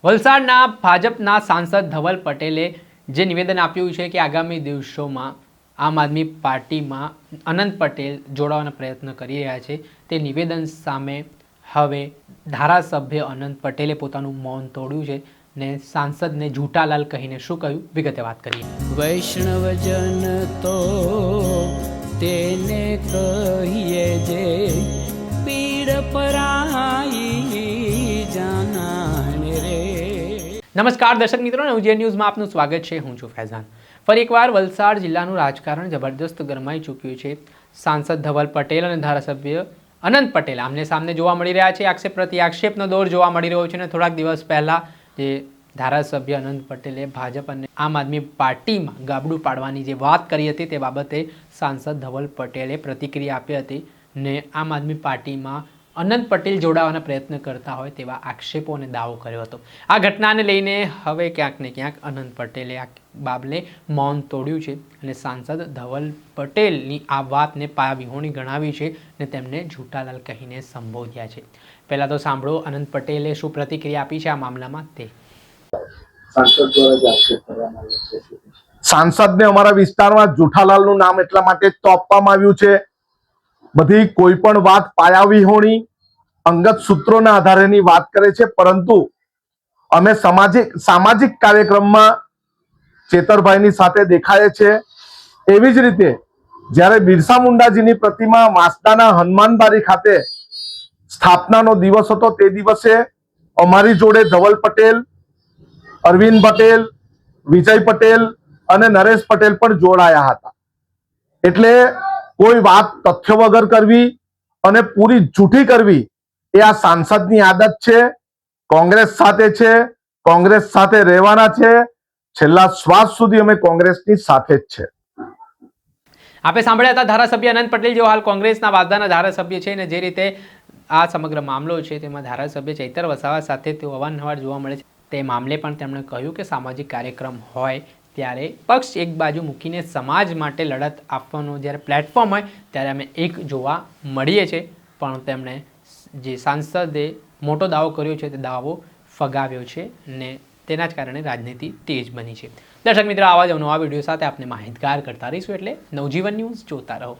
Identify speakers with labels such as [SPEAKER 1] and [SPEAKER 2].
[SPEAKER 1] વલસાડના ભાજપના સાંસદ ધવલ પટેલે જે નિવેદન આપ્યું છે કે આગામી દિવસોમાં આમ આદમી પાર્ટીમાં અનંત પટેલ જોડાવાના પ્રયત્ન કરી રહ્યા છે, તે નિવેદન સામે હવે ધારાસભ્ય અનંત પટેલે પોતાનું મૌન તોડ્યું છે ને સાંસદને ઝૂઠાલાલ કહીને શું કહ્યું, વિગતે વાત કરીએ.
[SPEAKER 2] વૈષ્ણવજન તો તેને કહીએ જે પીડ પરાઈ જાનાને રે.
[SPEAKER 1] નમસ્કાર દર્શક મિત્રો, નવજીવન ન્યૂઝમાં આપનું સ્વાગત છે. હું છું ફૈઝાન. ફરી એકવાર વલસાડ જિલ્લાનું રાજકારણ જબરદસ્ત ગરમાઈ ચૂક્યું છે. સાંસદ ધવલ પટેલ અને ધારાસભ્ય અનંત પટેલ આમને સામને જોવા મળી રહ્યા છે. આક્ષેપ પ્રતિ આક્ષેપનો દોર જોવા મળી રહ્યો છે અને થોડાક દિવસ પહેલા જે ધારાસભ્ય અનંત પટેલે ભાજપ અને આમ આદમી પાર્ટીમાં ગાબડું પાડવાની જે વાત કરી હતી તે બાબતે સાંસદ ધવલ પટેલે પ્રતિક્રિયા આપી હતી ને આમ આદમી પાર્ટીમાં અનંત પટેલ જોડાવાના પ્રયત્ન કરતા હોય તેવા આક્ષેપો અને દાવો કર્યો હતો. આ ઘટનાને લઈને હવે ક્યાંક ને ક્યાંક અનંત પટેલે આ બાબલે મૌન તોડ્યું છે અને સાંસદ ધવલ પટેલની આ વાતને પાયાવિહોણી ગણાવી છે અને તેમને ઝૂઠાલાલ કહીને સંબોધ્યા છે. પહેલાં તો સાંભળો અનંત પટેલે શું પ્રતિક્રિયા આપી છે આ મામલામાં તે.
[SPEAKER 3] સાંસદને અમારા વિસ્તારમાં ઝૂઠાલાલનું નામ એટલા માટે જ તો આપવામાં આવ્યું છે, બધી કોઈ પણ વાત પાયાવિહોણી અંગત સૂત્રોના આધારેની વાત કરે છે, પરંતુ અમે સામાજિક કાર્યક્રમમાં ચેતરભાઈની સાથે દેખાય છે. એવી જ રીતે જ્યારે બિરસા મુંડાજીની પ્રતિમા વાંસદાના હનુમાનબારી ખાતે સ્થાપનાનો દિવસ હતો તે દિવસે અમારી જોડે ધવલ પટેલ, અરવિંદ પટેલ, વિજય પટેલ અને નરેશ પટેલ પણ જોડાયા હતા. એટલે કોઈ વાત તથ્ય વગર કરવી અને પૂરી જૂઠી કરવી એ આ સાંસદની આદત છે. કોંગ્રેસ સાથે છે, કોંગ્રેસ સાથે રહેવાના છે, છેલ્લા શ્વાસ સુધી અમે કોંગ્રેસની સાથે જ છે.
[SPEAKER 1] આપણે સાંભળ્યા હતા ધારાસભ્ય અનંત પટેલ, જેઓ હાલ કોંગ્રેસના વાસદાના ધારાસભ્ય છે અને જે રીતે આ સમગ્ર મામલો છે તેમાં ધારાસભ્ય ચૈતર વસાવા સાથે તેઓ અવારનવાર જોવા મળે છે. તે મામલે પણ તેમણે કહ્યું કે સામાજિક કાર્યક્રમ હોય ત્યારે પક્ષ એક બાજુ મૂકીને સમાજ માટે લડત આપવાનો જ્યારે પ્લેટફોર્મ હોય ત્યારે અમે એક જોવા મળીએ છીએ. પણ તેમણે જે સાંસદે મોટો દાવો કર્યો છે તે દાવો ફગાવ્યો છે અને તેના જ કારણે રાજનીતિ તેજ બની છે. દર્શક મિત્રો, આવા જ નવા વિડીયો સાથે આપણે માહિતગાર કરતા રહીશું, એટલે નવજીવન ન્યૂઝ જોતા રહો.